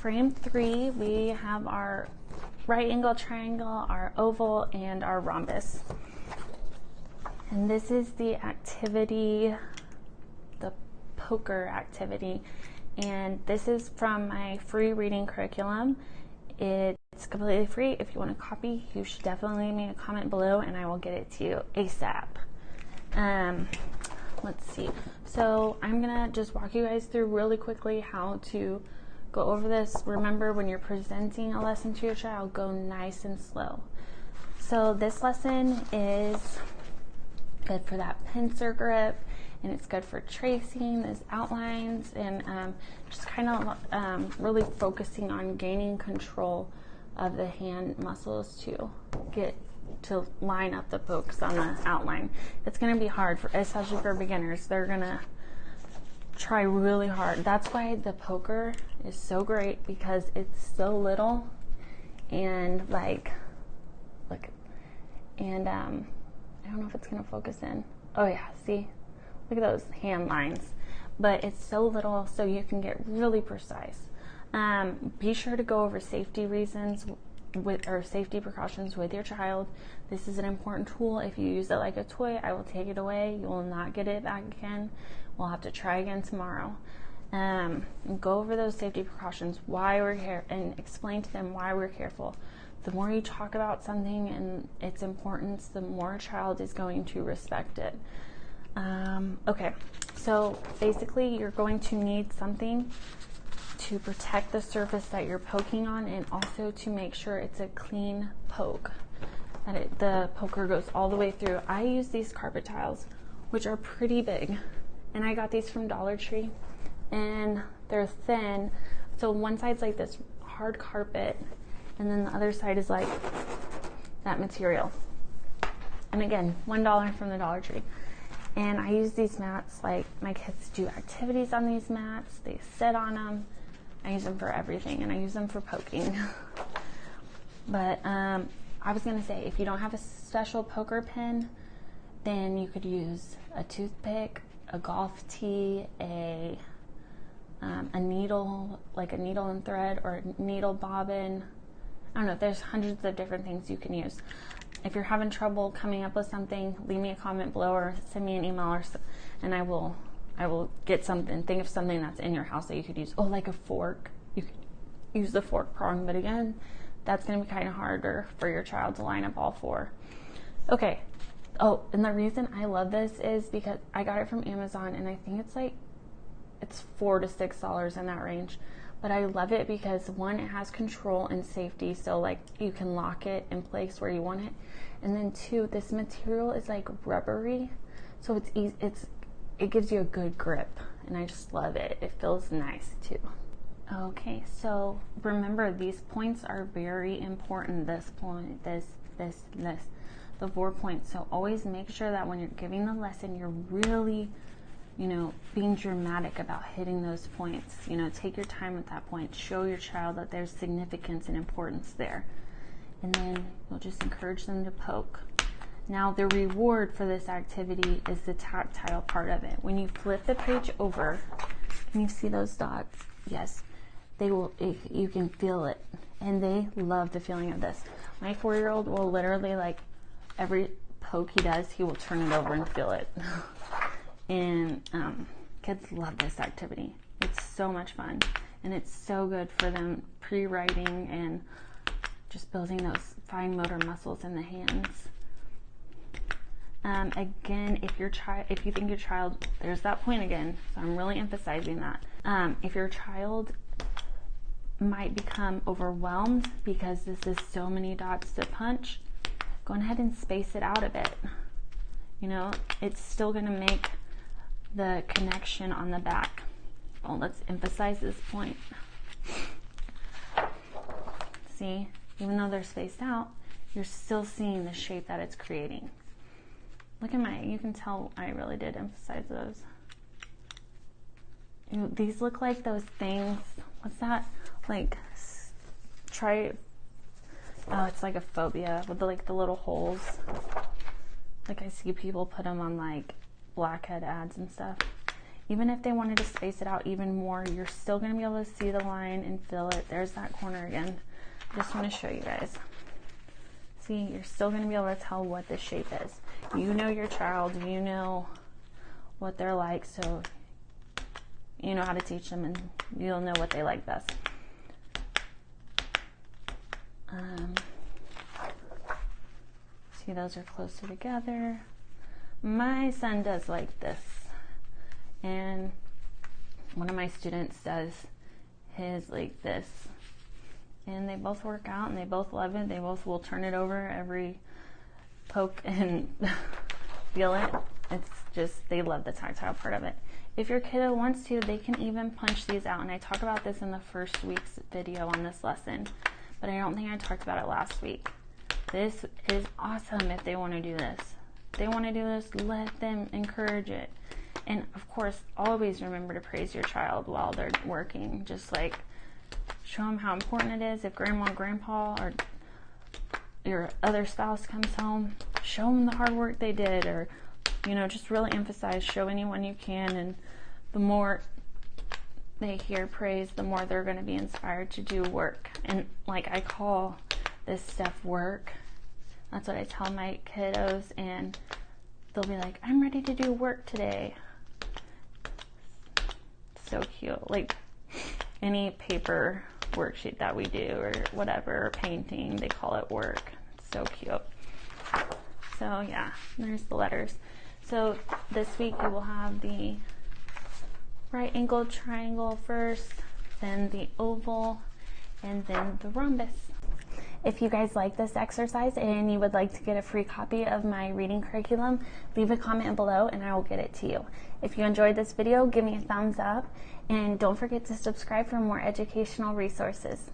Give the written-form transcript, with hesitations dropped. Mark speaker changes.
Speaker 1: frame 3, we have our right angle triangle, our oval, and our rhombus. And this is the activity, the poker activity. And this is from my free reading curriculum. It's completely free. If you want a copy, you should definitely leave me a comment below and I will get it to you ASAP. Let's see. So I'm gonna just walk you guys through really quickly how to go over this. Remember, when you're presenting a lesson to your child, go nice and slow. So this lesson is good for that pincer grip, and it's good for tracing those outlines and just kind of really focusing on gaining control of the hand muscles to get to line up the pokes on the outline. It's going to be hard, especially for beginners. They're going to try really hard. That's why the poker is so great, because it's so little and like, look, and I don't know if it's going to focus in. Oh yeah, see? Look at those hand lines. But it's so little, so you can get really precise. Be sure to go over safety reasons or safety precautions with your child. This is an important tool. If you use it like a toy, I will take it away. You will not get it back again. We'll have to try again tomorrow. Go over those safety precautions, why we're here, and explain to them why we're careful. The more you talk about something and its importance, the more a child is going to respect it. Okay, so basically you're going to need something to protect the surface that you're poking on, and also to make sure it's a clean poke, that the poker goes all the way through. I use these carpet tiles, which are pretty big, and I got these from Dollar Tree, and they're thin. So one side's like this hard carpet, and then the other side is like that material. And again, $1 from the Dollar Tree. And I use these mats, like my kids do activities on these mats, they sit on them. I use them for everything, and I use them for poking. But I was gonna say, if you don't have a special poker pin, then you could use a toothpick, a golf tee, a needle, like a needle and thread, or a needle bobbin. I don't know, there's hundreds of different things you can use. If you're having trouble coming up with something, leave me a comment below or send me an email, and I will get something, think of something that's in your house that you could use. Oh, like a fork. You could use the fork prong, but again, that's going to be kind of harder for your child to line up all four. Okay. Oh, and the reason I love this is because I got it from Amazon, and I think it's $4 to $6 in that range. But I love it because, one, it has control and safety, so like you can lock it in place where you want it. And then two, this material is like rubbery, so it's easy, it gives you a good grip, and I just love it. It feels nice too. Okay, so remember, these points are very important. This point, this, the 4 points. So always make sure that when you're giving the lesson, you're really, being dramatic about hitting those points. Take your time at that point. Show your child that there's significance and importance there. And then you'll just encourage them to poke. Now, the reward for this activity is the tactile part of it. When you flip the page over, can you see those dots? Yes, you can feel it. And they love the feeling of this. My 4-year-old will literally, like, every poke he does, he will turn it over and feel it. And kids love this activity. It's so much fun, and it's so good for them pre-writing and just building those fine motor muscles in the hands. Again, if you think your child, there's that point again, so I'm really emphasizing that. If your child might become overwhelmed because this is so many dots to punch, go ahead and space it out a bit. It's still going to make the connection on the back. Well, let's emphasize this point. See, even though they're spaced out, you're still seeing the shape that it's creating. Look at you can tell I really did emphasize those. These look like those things. What's that? Like, oh, it's like a phobia with the little holes. Like, I see people put them on like blackhead ads and stuff. Even if they wanted to space it out even more, you're still going to be able to see the line and feel it. There's that corner again. Just want to show you guys. See, you're still going to be able to tell what the shape is. You know your child, you know what they're like, so you know how to teach them, and you'll know what they like best. See, those are closer together. My son does like this, and one of my students does his like this, and they both work out and they both love it. They both will turn it over every poke and feel it. It's just, they love the tactile part of it. If your kiddo wants to, they can even punch these out, and I talk about this in the first week's video on this lesson, but I don't think I talked about it last week. This is awesome if they want to do this. If they want to do this, let them encourage it. And of course, always remember to praise your child while they're working. Just like show them how important it is. If grandma and grandpa or your other spouse comes home, show them the hard work they did, or you know, just really emphasize, show anyone you can. And the more they hear praise, the more they're going to be inspired to do work. And like, I call this stuff work. That's what I tell my kiddos, and they'll be like, I'm ready to do work today. So cute. Like any paper worksheet that we do or whatever, painting, they call it work. It's so cute. So yeah, there's the letters. So this week you will have the right angled triangle first, then the oval, and then the rhombus. If you guys like this exercise and you would like to get a free copy of my reading curriculum, leave a comment below and I will get it to you. If you enjoyed this video, give me a thumbs up, and don't forget to subscribe for more educational resources.